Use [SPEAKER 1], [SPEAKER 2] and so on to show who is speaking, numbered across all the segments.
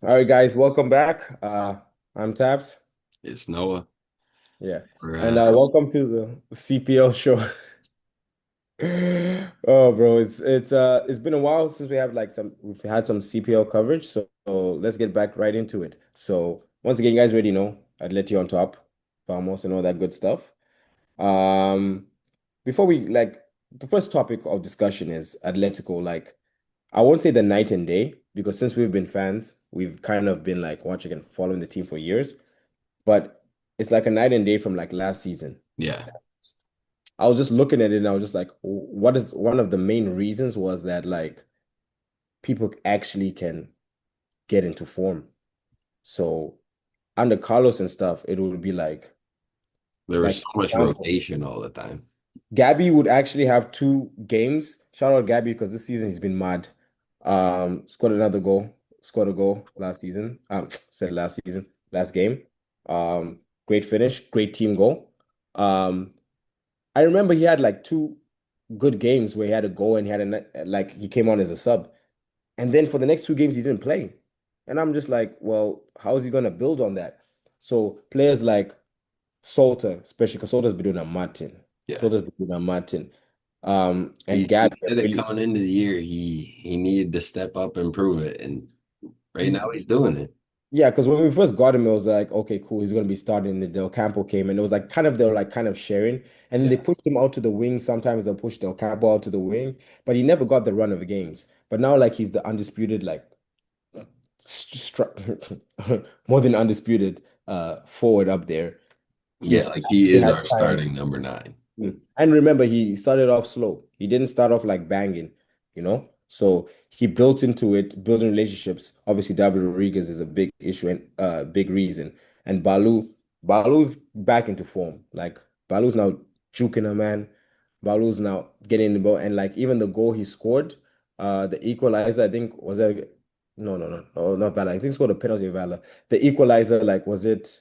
[SPEAKER 1] All right, guys, welcome back. I'm Tabs.
[SPEAKER 2] It's Noah.
[SPEAKER 1] Yeah,
[SPEAKER 2] We're
[SPEAKER 1] and welcome to the CPL show. Oh, bro, it's been a while since we've had some CPL coverage, so let's get back right into it. So once again, you guys already know I'd let you on top, Vamos, and all that good stuff. Um, before we the first topic of discussion is Atletico. Like, I won't say the night and day because since we've been fans, we've kind of been like watching and following the team for years. But it's like a night and day from like last season.
[SPEAKER 2] yeah,
[SPEAKER 1] I was just looking at it and I was just like, what is one of the main reasons was that like people actually can get into form. So under Carlos and stuff, it would be
[SPEAKER 2] there was
[SPEAKER 1] like
[SPEAKER 2] so much
[SPEAKER 1] example,
[SPEAKER 2] rotation all the time.
[SPEAKER 1] Gabby would actually have two games. Shout out Gabby because this season he's been mad. Scored another goal, scored a goal last season. Said last season, last game. Great finish, great team goal. Um, I remember he had like two good games where he had a goal and he had he came on as a sub. And then for the next two games he didn't play. And I'm just like, well, how is he gonna build on that? So players like Salter, especially because Salter's been doing a Martin.
[SPEAKER 2] Yeah.
[SPEAKER 1] Salter's been doing a Martin. And
[SPEAKER 2] He
[SPEAKER 1] Gabby have
[SPEAKER 2] said it
[SPEAKER 1] really
[SPEAKER 2] coming into the year. He needed to step up and prove it. And right now he's doing it.
[SPEAKER 1] yeah, because when we first got him, it was like, okay, cool, he's gonna be starting. The Del Campo came and it was like kind of they were like kind of sharing. And then they
[SPEAKER 2] Yeah.
[SPEAKER 1] pushed him out to the wing. Sometimes they'll push Del Campo out to the wing, but he never got the run of the games. But now like he's the undisputed, like more than undisputed forward up there.
[SPEAKER 2] Yeah,
[SPEAKER 1] He's
[SPEAKER 2] like he
[SPEAKER 1] actually
[SPEAKER 2] is
[SPEAKER 1] had
[SPEAKER 2] our
[SPEAKER 1] time.
[SPEAKER 2] starting number nine.
[SPEAKER 1] And remember, he started off slow. He didn't start off like banging, you know? So he built into it, building relationships. Obviously, David Rodriguez is a big issue and big reason. And Balu's back into form. Like Balu's now juking a man. Balu's now getting in the ball. And like even the goal he scored, the equalizer, I think was a no, not Bala. I think he scored a penalty of Valor. The equalizer, like, was it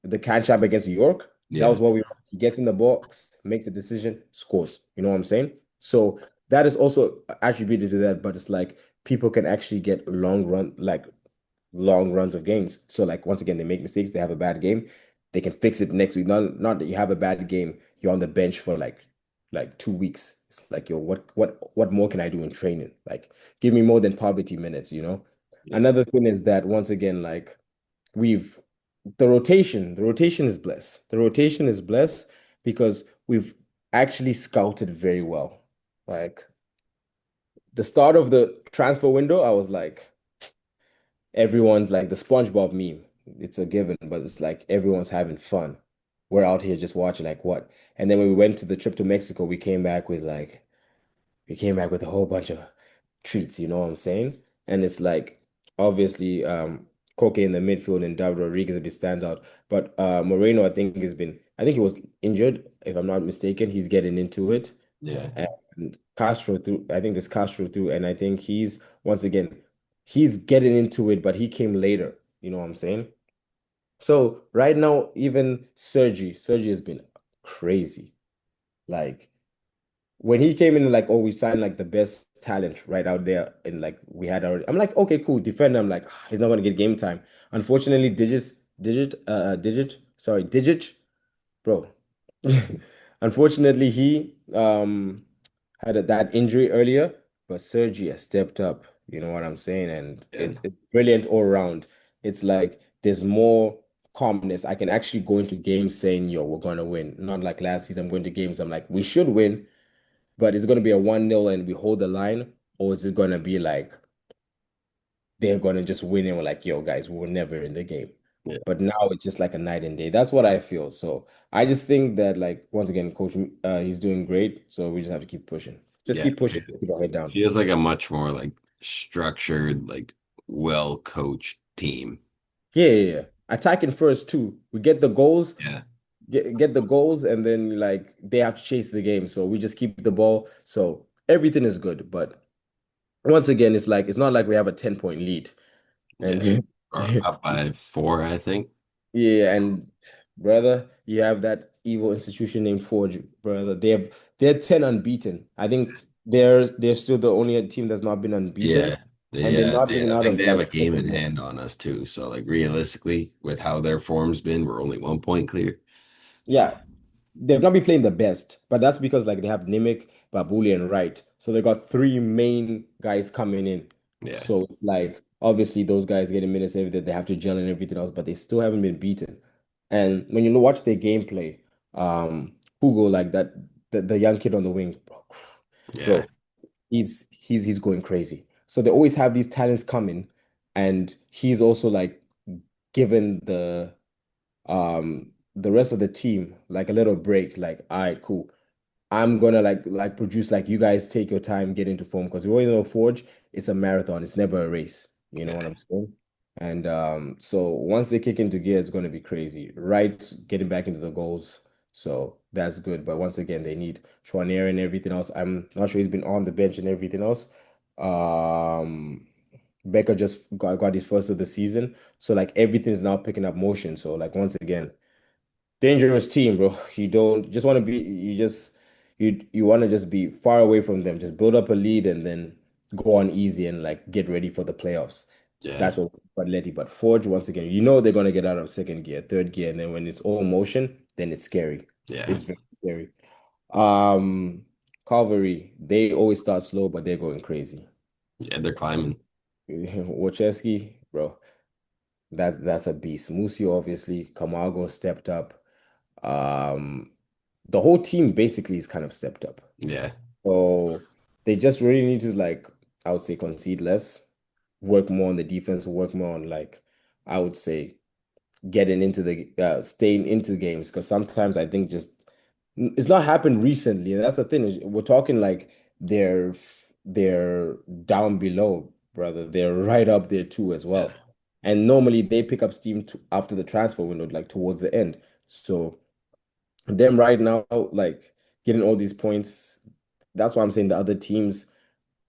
[SPEAKER 1] the catch up against York? That
[SPEAKER 2] Yeah.
[SPEAKER 1] was what we want. He gets in the box, makes a decision, scores. You know what I'm saying? So that is also attributed to that, but it's like people can actually get long runs of games. So like once again, they make mistakes, they have a bad game, they can fix it next week. Not that you have a bad game, you're on the bench for like 2 weeks. It's like, yo, what more can I do in training? Like, give me more than poverty minutes, you know?
[SPEAKER 2] Yeah.
[SPEAKER 1] Another thing is that once again, like we've the rotation is blessed. The rotation is blessed because we've actually scouted very well. Like the start of the transfer window, I was like, everyone's like the SpongeBob meme. It's a given, but it's like everyone's having fun. We're out here just watching like what? And then when we went to the trip to Mexico, we came back with a whole bunch of treats, you know what I'm saying? And it's like obviously Koke in the midfield and David Rodriguez a bit stands out. But Moreno, I think he was injured, if I'm not mistaken. He's getting into it.
[SPEAKER 2] Yeah.
[SPEAKER 1] And Castro through, I think this Castro through, and I think once again, he's getting into it, but he came later, you know what I'm saying? So right now, even Sergi has been crazy. Like when he came in, like, oh, we signed like the best talent right out there, and like we had already. I'm like, okay, cool, defender. I'm like, he's not gonna get game time. Unfortunately, Digit, bro. Unfortunately, he had that injury earlier, but Sergi has stepped up. You know what I'm saying? And
[SPEAKER 2] Yeah.
[SPEAKER 1] it's brilliant all around. It's like there's more calmness. I can actually go into games saying, yo, we're gonna win. Not like last season, I'm going to games. I'm like, we should win, but is it going to be a 1-0 and we hold the line? Or is it going to be like they're going to just win and we're like, yo, guys, we were never in the game.
[SPEAKER 2] Yeah.
[SPEAKER 1] But now it's just like a night and day. That's what I feel. So I just think that, like, once again, coach, he's doing great. So we just have to keep pushing. Just
[SPEAKER 2] Yeah.
[SPEAKER 1] keep pushing. Keep our head down.
[SPEAKER 2] Feels like a much more like structured, like well coached team.
[SPEAKER 1] Yeah, yeah, yeah. Attacking first, too. We get the goals,
[SPEAKER 2] Yeah.
[SPEAKER 1] get the goals, and then, like, they have to chase the game. So we just keep the ball. So everything is good. But once again, it's like, it's not like we have a 10-point lead.
[SPEAKER 2] Yeah.
[SPEAKER 1] And
[SPEAKER 2] Or up by four, I think.
[SPEAKER 1] yeah, and brother, you have that evil institution named Forge, brother. They're 10 unbeaten. I think they're still the only team that's not been unbeaten.
[SPEAKER 2] Yeah.
[SPEAKER 1] and they're
[SPEAKER 2] Yeah,
[SPEAKER 1] not even
[SPEAKER 2] I
[SPEAKER 1] out
[SPEAKER 2] think
[SPEAKER 1] of
[SPEAKER 2] they have
[SPEAKER 1] like
[SPEAKER 2] a game
[SPEAKER 1] second
[SPEAKER 2] in
[SPEAKER 1] yet.
[SPEAKER 2] hand on us too. So like realistically, with how their form's been, we're only 1 point clear. So
[SPEAKER 1] Yeah, they've not been playing the best, but that's because like they have Nimick, Babuli, and Wright. So they got three main guys coming in.
[SPEAKER 2] yeah,
[SPEAKER 1] So it's like obviously those guys getting minutes and everything, they have to gel and everything else, but they still haven't been beaten. And when you watch their gameplay, Hugo, like that, the young kid on the wing,
[SPEAKER 2] yeah,
[SPEAKER 1] bro, he's going crazy. So they always have these talents coming, and he's also like given the rest of the team like a little break, like, all right, cool. I'm gonna like produce like you guys take your time, get into form because we always know Forge, it's a marathon, it's never a race. You know what
[SPEAKER 2] yeah,
[SPEAKER 1] I'm saying? And so once they kick into gear, it's gonna be crazy. Right, getting back into the goals. So that's good. But once again, they need Chouanier and everything else. I'm not sure he's been on the bench and everything else. Um Becker just got his first of the season. So like everything's now picking up motion. So like once again, dangerous team, bro. You don't just want to be you just you want to just be far away from them. Just build up a lead and then go on easy and like get ready for the playoffs.
[SPEAKER 2] yeah,
[SPEAKER 1] That's what Atleti. But Forge, once again, you know they're gonna get out of second gear, third gear, and then when it's all motion, then it's scary.
[SPEAKER 2] yeah,
[SPEAKER 1] It's very scary. Um, Calvary, they always start slow, but they're going crazy.
[SPEAKER 2] yeah. They're climbing.
[SPEAKER 1] Wojciechowski, bro, that's a beast. Musio, obviously, Camargo stepped up. Um, the whole team basically is kind of stepped up.
[SPEAKER 2] Yeah,
[SPEAKER 1] So they just really need to like, I would say concede less, work more on the defense, work more on like, I would say getting into the staying into games because sometimes I think just it's not happened recently, and that's the thing is we're talking like they're down below, brother. They're right up there too as
[SPEAKER 2] yeah,
[SPEAKER 1] well. And normally they pick up steam to, after the transfer window, like towards the end. So them right now, like getting all these points, that's why I'm saying the other teams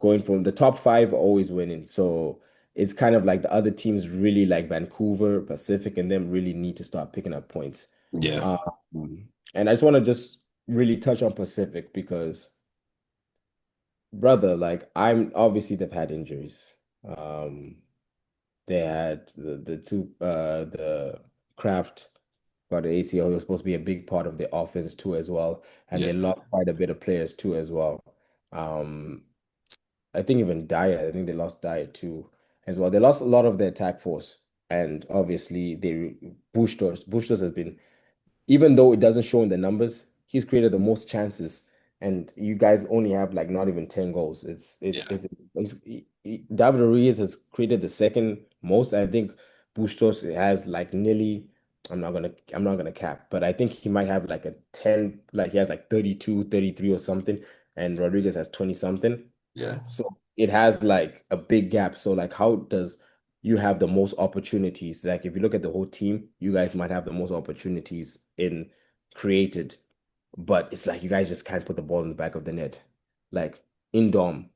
[SPEAKER 1] going from the top five are always winning. So it's kind of like the other teams really like Vancouver, Pacific, and them really need to start picking up points.
[SPEAKER 2] yeah,
[SPEAKER 1] And I just want to just really touch on Pacific because, brother, like I'm obviously they've had injuries. Um, they had the two the Craft got the ACL. He was supposed to be a big part of the offense too as well, and
[SPEAKER 2] yeah,
[SPEAKER 1] they lost quite a bit of players too as well. Um, I think even Dyer, I think they lost Dyer too as well. They lost a lot of their attack force, and obviously they Bustos. Bustos has been, even though it doesn't show in the numbers, he's created the most chances, and you guys only have like not even 10 goals.
[SPEAKER 2] yeah,
[SPEAKER 1] David Ruiz has created the second most. I think Bustos has like nearly, I'm not gonna cap, but I think he might have like a 10, like he has like 32, 33 or something, and Rodriguez has 20 something.
[SPEAKER 2] yeah,
[SPEAKER 1] So it has like a big gap. So like how does you have the most opportunities? Like if you look at the whole team, you guys might have the most opportunities in created, but it's like you guys just can't put the ball in the back of the net. Like Indom,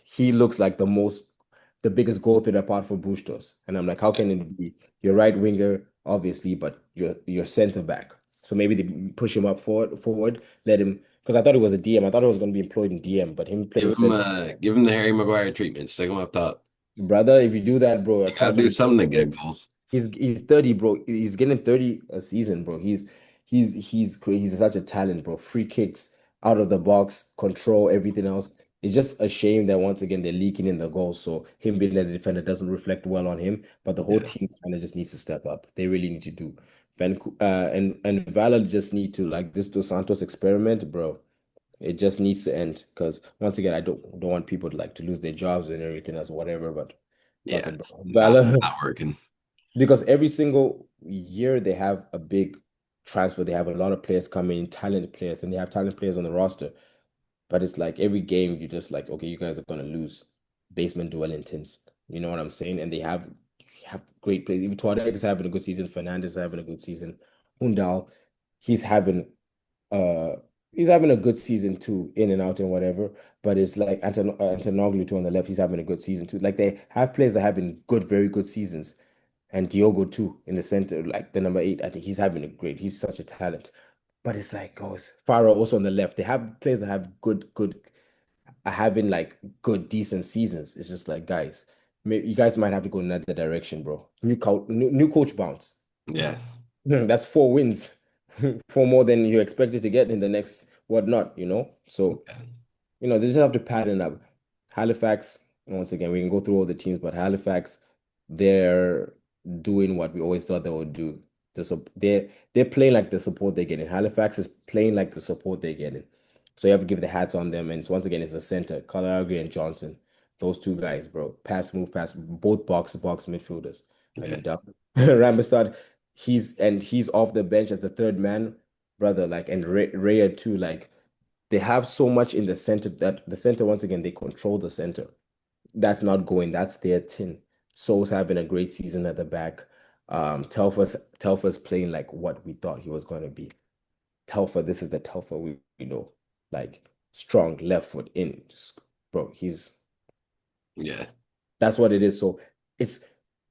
[SPEAKER 1] he looks like the biggest goal threat apart from Bustos. And I'm like, how can it be your right winger, obviously, but your center back? So maybe they push him up forward, let him because I thought it was a DM. I thought it was going to be employed in DM, but him playing center.
[SPEAKER 2] Give him the Harry Maguire treatment. Stick him up top.
[SPEAKER 1] Brother, if you do that, bro,
[SPEAKER 2] You gotta
[SPEAKER 1] trust me,
[SPEAKER 2] do something to get goals.
[SPEAKER 1] he's 30, bro. He's getting 30 a season, bro. He's crazy. He's such a talent, bro. Free kicks out of the box, control, everything else. It's just a shame that once again they're leaking in the goals. So him being the defender doesn't reflect well on him. But the whole
[SPEAKER 2] Yeah,
[SPEAKER 1] team kind of just needs to step up. They really need to do. And Valor just need to like this Dos Santos experiment, bro. It just needs to end because once again, I don't want people to like to lose their jobs and everything else, whatever. But fuck
[SPEAKER 2] yeah,
[SPEAKER 1] it,
[SPEAKER 2] it's
[SPEAKER 1] bro. Valor.
[SPEAKER 2] not working.
[SPEAKER 1] Because every single year they have a big transfer. They have a lot of players coming, talented players, and they have talented players on the roster. But it's like every game you're just like, okay, you guys are gonna lose. Basement Dwellingtons. You know what I'm saying? And they have great players. Even Tuareg is having a good season. Fernandez is having a good season. Undal, he's having uh he's having a good season too, in and out and whatever. But it's like Antonoglu too on the left, he's having a good season too. Like they have players that having good, very good seasons. And Diogo too in the center, like the number 8. I think he's having a great. He's such a talent. But it's like, oh, it's Faro also on the left. They have players that have good. are having like good, decent seasons. It's just like, guys, maybe you guys might have to go another direction, bro. New coach bounce.
[SPEAKER 2] Yeah.
[SPEAKER 1] That's 4 wins, four more than you expected to get in the next whatnot. So,
[SPEAKER 2] Yeah.
[SPEAKER 1] they just have to pattern up. Halifax, once again, we can go through all the teams, but Halifax, they're doing what we always thought they would do. They're playing like the support they're getting. Halifax is playing like the support they're getting. So you have to give the hats on them. And once again, it's the center, Calaragri and Johnson. Those two guys, bro. Pass, move, pass, both box to box midfielders. Are you
[SPEAKER 2] Yeah.
[SPEAKER 1] dumb? Ramstad, he's off the bench as the third man, brother. Like, and Raya too. Like, they have so much in the center that the center, once again, they control the center. That's not going. That's their tin. Souls having a great season at the back. Telfa's playing like what we thought he was going to be. Telfa, this is the Telfa we know. Like strong left foot in. Just, bro,
[SPEAKER 2] Yeah.
[SPEAKER 1] that's what it is. So it's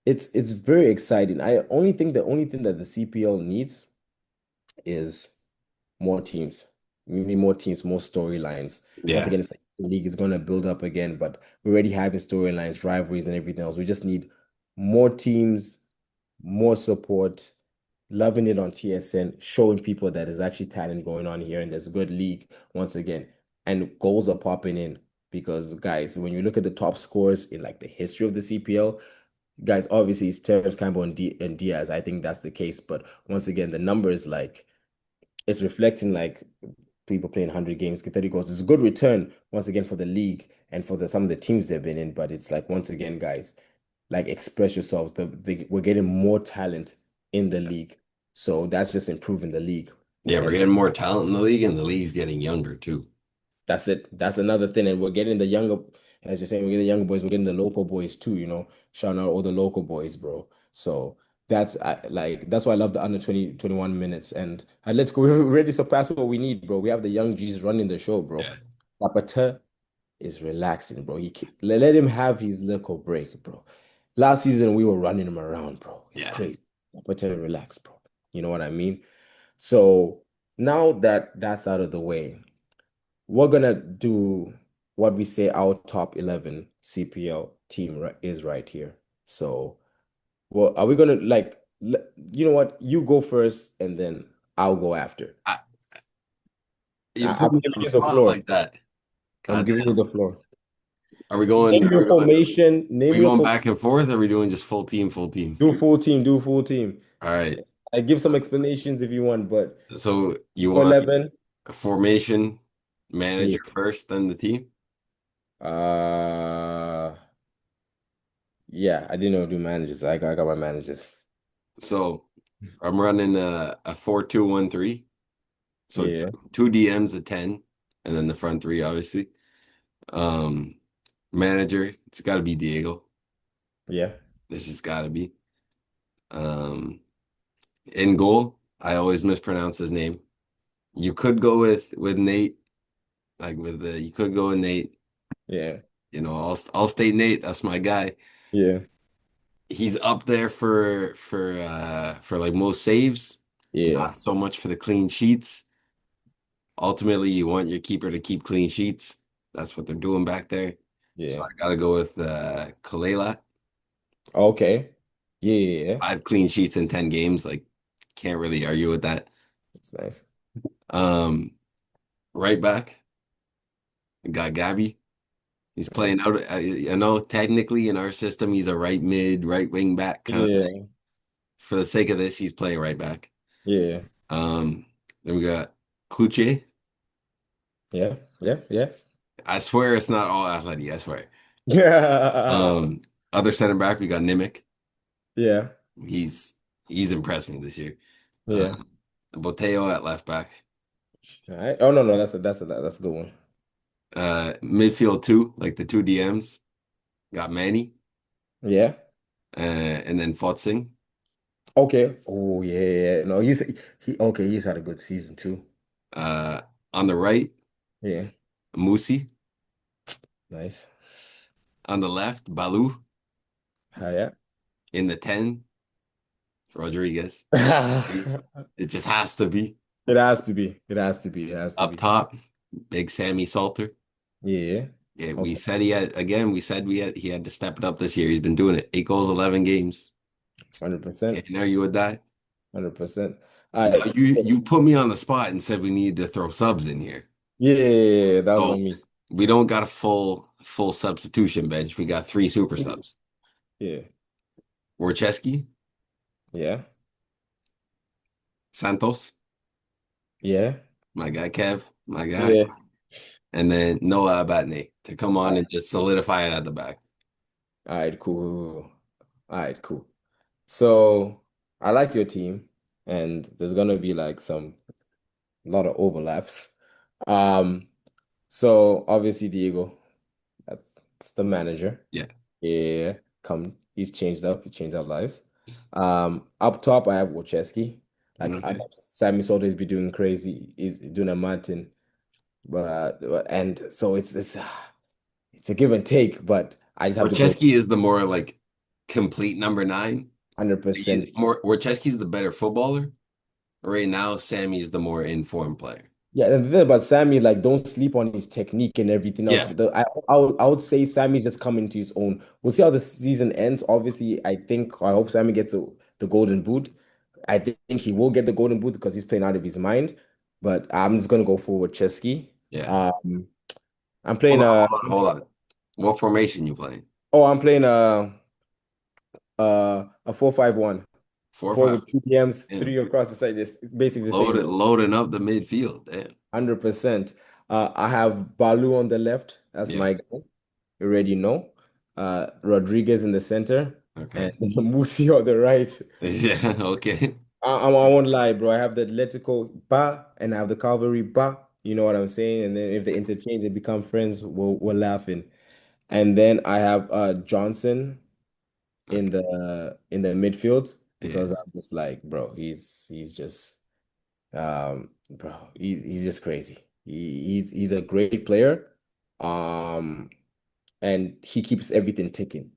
[SPEAKER 1] it's very exciting. I only think the only thing that the CPL needs is more teams. We need more teams, more storylines. Once
[SPEAKER 2] Yeah.
[SPEAKER 1] again, it's like the league is going to build up again, but we're already having storylines, rivalries, and everything else. We just need more teams, more support, loving it on TSN, showing people that there's actually talent going on here and there's a good league once again. And goals are popping in because, guys, when you look at the top scores in like the history of the CPL, guys, obviously it's Terrence Campbell and Diaz. I think that's the case. But once again, the numbers like it's reflecting like people playing 100 games, get 30 goals. It's a good return once again for the league and for some of the teams they've been in. But it's like once again, guys, like express yourselves. We're getting more talent in the league, so that's just improving the league.
[SPEAKER 2] Yeah, we're
[SPEAKER 1] And
[SPEAKER 2] getting more talent in the league, and the league's getting younger too.
[SPEAKER 1] that's it. That's another thing. And we're getting the younger, as you're saying, we're getting the younger boys. We're getting the local boys too. Shouting out all the local boys, bro. So that's why I love the under 20 21 minutes. And let's go. We already surpassed what we need, bro. We have the young G's running the show, bro.
[SPEAKER 2] Yeah.
[SPEAKER 1] Lapata is relaxing, bro. Let him have his little break, bro. Last season we were running him around, bro. It's
[SPEAKER 2] Yeah.
[SPEAKER 1] crazy. Lapata relax, bro. You know what I mean? So now that that's out of the way, we're gonna do what we say our top 11 CPL team is right here. So, well, are we gonna like, you know what? You go first, and then I'll go after.
[SPEAKER 2] I, you
[SPEAKER 1] I'm
[SPEAKER 2] put me
[SPEAKER 1] giving
[SPEAKER 2] on the
[SPEAKER 1] you the
[SPEAKER 2] spot
[SPEAKER 1] floor.
[SPEAKER 2] like that.
[SPEAKER 1] I'm
[SPEAKER 2] God
[SPEAKER 1] giving you
[SPEAKER 2] damn.
[SPEAKER 1] the floor.
[SPEAKER 2] Are we going?
[SPEAKER 1] Name your formation.
[SPEAKER 2] Are we
[SPEAKER 1] Name your
[SPEAKER 2] going
[SPEAKER 1] form.
[SPEAKER 2] back and forth? Or are we doing just full team, full team?
[SPEAKER 1] Do full team. Do full team.
[SPEAKER 2] All right.
[SPEAKER 1] I give some explanations if you want, but
[SPEAKER 2] So you
[SPEAKER 1] for
[SPEAKER 2] want
[SPEAKER 1] 11,
[SPEAKER 2] a formation
[SPEAKER 1] yeah.
[SPEAKER 2] manager first, then the team?
[SPEAKER 1] Uh, yeah. I didn't know do managers. I got my managers.
[SPEAKER 2] So I'm running a 4-2-1-3. So
[SPEAKER 1] Yeah.
[SPEAKER 2] two DMs, a 10, and then the front three, obviously. Um, Manager, it's got to be Diego.
[SPEAKER 1] Yeah.
[SPEAKER 2] It's just got to be. Um, in goal, I always mispronounce his name. You could go with Nate, like with the you could go with Nate.
[SPEAKER 1] Yeah.
[SPEAKER 2] I'll state Nate. That's my guy.
[SPEAKER 1] Yeah.
[SPEAKER 2] He's up there for like most saves,
[SPEAKER 1] Yeah.
[SPEAKER 2] not so much for the clean sheets. Ultimately, you want your keeper to keep clean sheets. That's what they're doing back there. So
[SPEAKER 1] Yeah.
[SPEAKER 2] I gotta go with Kalela.
[SPEAKER 1] Okay. Yeah. Yeah. Yeah.
[SPEAKER 2] 5 clean sheets in 10 games. Like, can't really argue with that.
[SPEAKER 1] That's nice.
[SPEAKER 2] Um, right back, got Gabby. He's
[SPEAKER 1] Oh,
[SPEAKER 2] playing out. I know technically in our system, he's a right mid, right wing back kind of thing.
[SPEAKER 1] yeah.
[SPEAKER 2] For the sake of this, he's playing right back.
[SPEAKER 1] Yeah.
[SPEAKER 2] Um, then we got Kluche.
[SPEAKER 1] Yeah. Yeah. Yeah.
[SPEAKER 2] I swear it's not all athletic. I swear.
[SPEAKER 1] Yeah.
[SPEAKER 2] Other center back, we got Nimic.
[SPEAKER 1] Yeah.
[SPEAKER 2] He's he's impressed me this year.
[SPEAKER 1] Yeah.
[SPEAKER 2] Um, Boteo at left back.
[SPEAKER 1] All right. Oh no, no, that's a good one.
[SPEAKER 2] Midfield two, like the two DMs, got Manny,
[SPEAKER 1] Yeah.
[SPEAKER 2] and then Fotzing.
[SPEAKER 1] Okay. Oh yeah. Yeah. No, he okay, he's had a good season too.
[SPEAKER 2] Uh, on the right,
[SPEAKER 1] Yeah.
[SPEAKER 2] Musi.
[SPEAKER 1] Nice.
[SPEAKER 2] On the left, Balu.
[SPEAKER 1] Yeah.
[SPEAKER 2] In the 10, Rodriguez.
[SPEAKER 1] It
[SPEAKER 2] It just has to be.
[SPEAKER 1] has to be. It has to be. It has to
[SPEAKER 2] Up
[SPEAKER 1] be.
[SPEAKER 2] top, Big Sammy Salter.
[SPEAKER 1] Yeah.
[SPEAKER 2] Yeah, we
[SPEAKER 1] Okay,
[SPEAKER 2] said he had again. We said he had to step it up this year. He's been doing it. 8 goals, 11 games.
[SPEAKER 1] 100%,
[SPEAKER 2] Can't argue with that.
[SPEAKER 1] 100%.
[SPEAKER 2] No,
[SPEAKER 1] So,
[SPEAKER 2] you put me on the spot and said we needed to throw subs in here.
[SPEAKER 1] yeah, that was
[SPEAKER 2] So
[SPEAKER 1] on me.
[SPEAKER 2] we don't got a full substitution bench. We got three super subs.
[SPEAKER 1] Yeah,
[SPEAKER 2] Worceski,
[SPEAKER 1] yeah,
[SPEAKER 2] Santos,
[SPEAKER 1] yeah,
[SPEAKER 2] my guy Kev, my guy,
[SPEAKER 1] yeah.
[SPEAKER 2] and then Noah Abatne to come on and just solidify it at the back.
[SPEAKER 1] All right, cool. All right, cool. So I like your team, and there's gonna be like some a lot of overlaps. Um, so obviously Diego, that's the manager.
[SPEAKER 2] Yeah.
[SPEAKER 1] Yeah, he's changed up, he changed our lives. Up top I have Wojciechowski. Like I
[SPEAKER 2] Okay.
[SPEAKER 1] know Sammy Soto's be doing crazy, he's doing a Martin, and so it's a give and take, but I just have to go
[SPEAKER 2] Worceski is the more like complete number nine.
[SPEAKER 1] 100%.
[SPEAKER 2] More Worceski's the better footballer. Right now, Sammy is the more informed player.
[SPEAKER 1] Yeah, and the thing about Sammy, like, don't sleep on his technique and everything else.
[SPEAKER 2] Yeah.
[SPEAKER 1] I would say Sammy's just coming to his own. We'll see how the season ends. Obviously, I hope Sammy gets the golden boot. I think he will get the golden boot because he's playing out of his mind. But I'm just gonna go for Chesky.
[SPEAKER 2] Yeah.
[SPEAKER 1] Um, I'm playing
[SPEAKER 2] Hold on. What formation you playing?
[SPEAKER 1] I'm playing a 4-5-1.
[SPEAKER 2] Four or
[SPEAKER 1] Four
[SPEAKER 2] five?
[SPEAKER 1] with two TMs,
[SPEAKER 2] Damn.
[SPEAKER 1] three across the side. It's basically the same.
[SPEAKER 2] Loading up the midfield. Damn.
[SPEAKER 1] 100%. I have Balu on the left. That's
[SPEAKER 2] Yeah.
[SPEAKER 1] my guy. You already know. Rodriguez in the center and
[SPEAKER 2] Okay.
[SPEAKER 1] Musi on the right.
[SPEAKER 2] Yeah. Okay.
[SPEAKER 1] I won't lie, bro. I have the Atletico Ba and I have the Calvary Ba. You know what I'm saying? And then if they interchange and become friends, we're laughing. And then I have Johnson
[SPEAKER 2] Okay.
[SPEAKER 1] in the midfield
[SPEAKER 2] Yeah.
[SPEAKER 1] because I'm just like, bro, he's just bro, he's just crazy. He's a great player. Um, and he keeps everything ticking.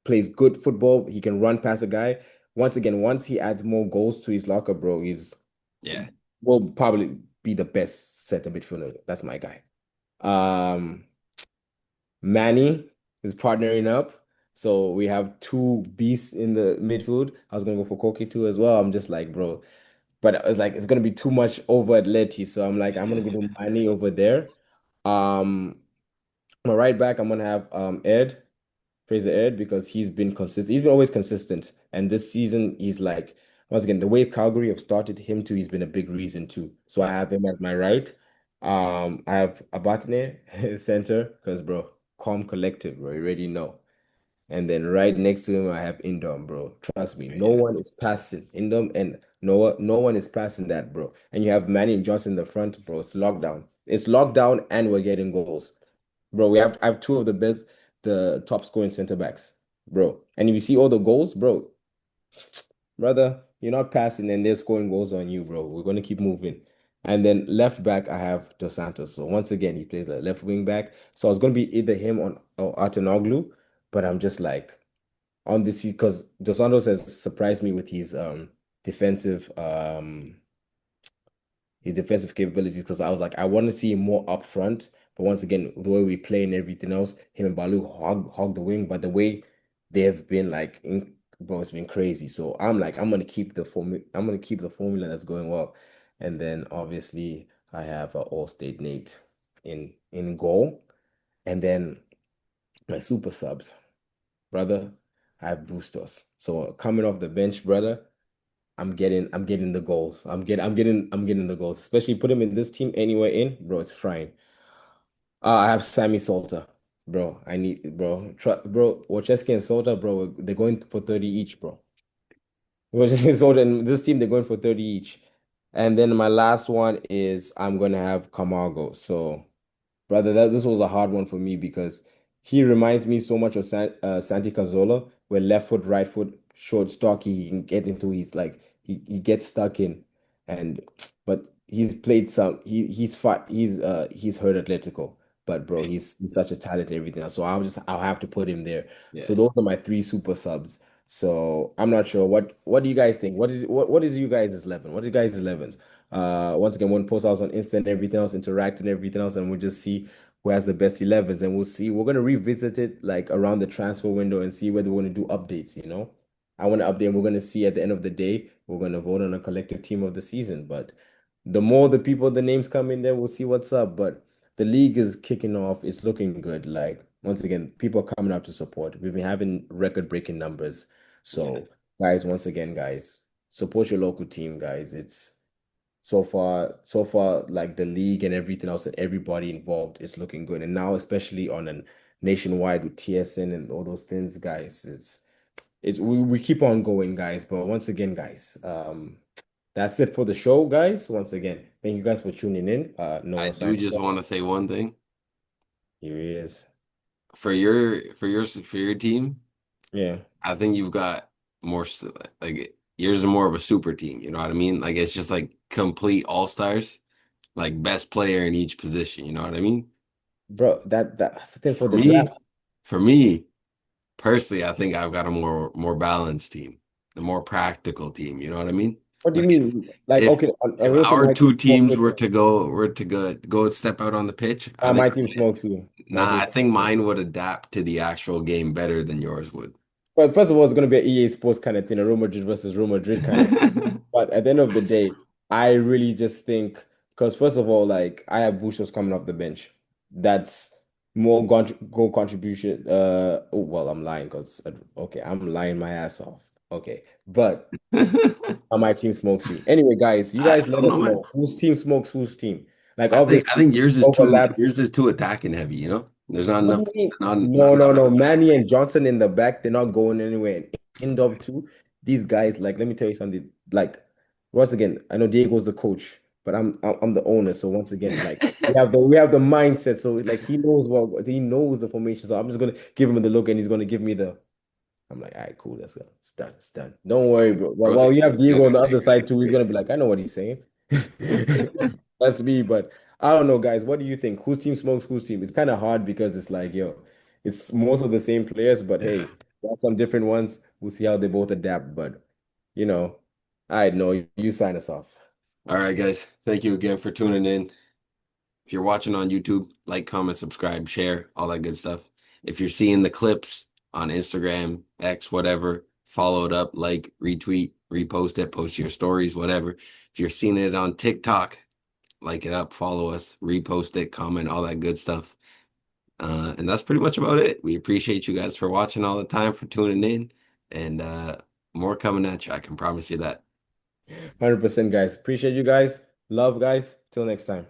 [SPEAKER 1] Plays good football. He can run past a guy. Once again, once he adds more goals to his locker, bro, he's
[SPEAKER 2] Yeah.
[SPEAKER 1] will probably be the best center midfielder. That's my guy. Um, Manny is partnering up. So we have two beasts in the midfield. I was gonna go for Koke too as well. I'm just like, bro, but it's like it's gonna be too much over at Letty. So I'm like, I'm gonna go to Manny over there. Um, my right back, I'm gonna have Ed. Fraser Ed because he's been consistent. He's been always consistent. And this season, he's like, once again, the way Calgary have started him too, he's been a big reason too. So I have him as my right. I have Abatne center because, bro, calm collective, bro. You already know. And then right next to him, I have Indom, bro. Trust me, no
[SPEAKER 2] Yeah.
[SPEAKER 1] one is passing Indom and no one is passing that, bro. And you have Manny and Johnson in the front, bro. It's lockdown. It's lockdown, and we're getting goals. Bro, I have two of the best, the top scoring center backs, bro. And if you see all the goals, bro, brother, you're not passing and they're scoring goals on you, bro. We're gonna keep moving. And then left back, I have Dos Santos. So once again, he plays a left wing back. So I was gonna be either him or Artanoglu, but I'm just like on this because Dos Santos has surprised me with defensive um his defensive capabilities because I was like, I want to see him more up front. But once again, the way we play and everything else, him and Balu hog the wing. But the way they've been bro, it's been crazy. So I'm like, I'm gonna keep the formula that's going well. And then obviously I have All-State Nate in goal. And then my super subs, brother, I have Bustos. So coming off the bench, brother. I'm getting the goals. I'm getting the goals. Especially put him in this team anywhere in, bro, it's fine. I have Sammy Salter. Bro, I need bro, Wachowski and Salter, bro, they're going for 30 each, bro. Wachowski and Salter and this team, they're going for 30 each. And then my last one is I'm gonna have Camargo. So brother, this was a hard one for me because he reminds me so much of Santi Cazorla, where left foot, right foot, short, stocky, he can get into. He gets stuck in, and but he's played some. He's hurt Atletico, but bro, he's such a talent and everything else. So I'll have to put him there. So
[SPEAKER 2] Yeah.
[SPEAKER 1] those are my three super subs. So I'm not sure what do you guys think? What is you guys' 11? What are you guys' 11s? Once again, one post I was on Insta and everything else, interact and everything else, and we'll just see who has the best 11s, and we'll see. We're gonna revisit it like around the transfer window and see whether we're gonna do updates, you know. I want to update. We're gonna see at the end of the day, we're gonna vote on a collective team of the season. But the more the people, the names come in there, we'll see what's up. But the league is kicking off. It's looking good. Like once again, people are coming out to support. We've been having record-breaking numbers.
[SPEAKER 2] Yeah.
[SPEAKER 1] So, guys, once again, guys, support your local team, guys. It's so far, like the league and everything else and everybody involved is looking good. And now, especially on a nationwide with TSN and all those things, guys, it's we keep on going, guys. But once again, guys, that's it for the show, guys. Once again, thank you guys for tuning in.
[SPEAKER 2] I
[SPEAKER 1] Noah
[SPEAKER 2] do
[SPEAKER 1] signing
[SPEAKER 2] just
[SPEAKER 1] off.
[SPEAKER 2] want to say one thing
[SPEAKER 1] Here he is.
[SPEAKER 2] for your team.
[SPEAKER 1] Yeah.
[SPEAKER 2] I think you've got more like yours are more of a super team. You know what I mean? Like it's just like complete all stars, like best player in each position. You know what I mean?
[SPEAKER 1] Bro, that's the thing for
[SPEAKER 2] For
[SPEAKER 1] the draft.
[SPEAKER 2] me, for me personally, I think I've got a more balanced team, the more practical team. You know what I mean?
[SPEAKER 1] What do you
[SPEAKER 2] Like
[SPEAKER 1] mean? Like,
[SPEAKER 2] if
[SPEAKER 1] okay, a
[SPEAKER 2] if
[SPEAKER 1] real talk,
[SPEAKER 2] our
[SPEAKER 1] my team
[SPEAKER 2] two
[SPEAKER 1] smokes
[SPEAKER 2] teams
[SPEAKER 1] you.
[SPEAKER 2] were to go step out on the pitch, I think
[SPEAKER 1] My team smokes you. My
[SPEAKER 2] nah,
[SPEAKER 1] team
[SPEAKER 2] I think
[SPEAKER 1] smokes you.
[SPEAKER 2] mine would adapt to the actual game better than yours would.
[SPEAKER 1] But first of all, it's going to be an EA Sports kind of thing, a Real Madrid versus Real Madrid kind of thing. But at the end of the day, I really just think because first of all, like I have Bustos coming off the bench. That's more goal contribution. Oh, well, I'm lying because okay, I'm lying my ass off. Okay, but my team smokes you. Anyway, guys, you
[SPEAKER 2] I
[SPEAKER 1] guys let
[SPEAKER 2] don't know,
[SPEAKER 1] us
[SPEAKER 2] man.
[SPEAKER 1] know whose team smokes whose team. Like
[SPEAKER 2] I
[SPEAKER 1] obviously
[SPEAKER 2] think yours is too
[SPEAKER 1] overlaps.
[SPEAKER 2] yours is too attacking heavy, you know? There's not
[SPEAKER 1] What do
[SPEAKER 2] enough
[SPEAKER 1] you mean?
[SPEAKER 2] not
[SPEAKER 1] No,
[SPEAKER 2] enough.
[SPEAKER 1] no, no. Manny and Johnson in the back, they're not going anywhere. And in dub two, these guys, like, let me tell you something. Like, once again, I know Diego's the coach, but I'm the owner. So once again, like we have the mindset. So like he knows the formation. So I'm just gonna give him the look and he's gonna give me the I'm like, all right, cool, let's go. It's done. It's done. Don't worry, bro. Well,
[SPEAKER 2] Bro's
[SPEAKER 1] well, you have Diego on the other
[SPEAKER 2] excited.
[SPEAKER 1] side too. He's gonna be like, I know what he's saying. That's me, but I don't know, guys. What do you think? Whose team smokes whose team? It's kind of hard because it's like, yo, it's most of the same players, but
[SPEAKER 2] Yeah.
[SPEAKER 1] hey, got some different ones. We'll see how they both adapt. But you know, I know you sign us off.
[SPEAKER 2] All right, guys. Thank you again for tuning in. If you're watching on YouTube, like, comment, subscribe, share, all that good stuff. If you're seeing the clips on Instagram, X, whatever, follow it up, like, retweet, repost it, post your stories, whatever. If you're seeing it on TikTok, like it up, follow us, repost it, comment, all that good stuff. And that's pretty much about it. We appreciate you guys for watching all the time, for tuning in, and more coming at you. I can promise you that.
[SPEAKER 1] 100%, guys. Appreciate you guys. Love, guys. Till next time.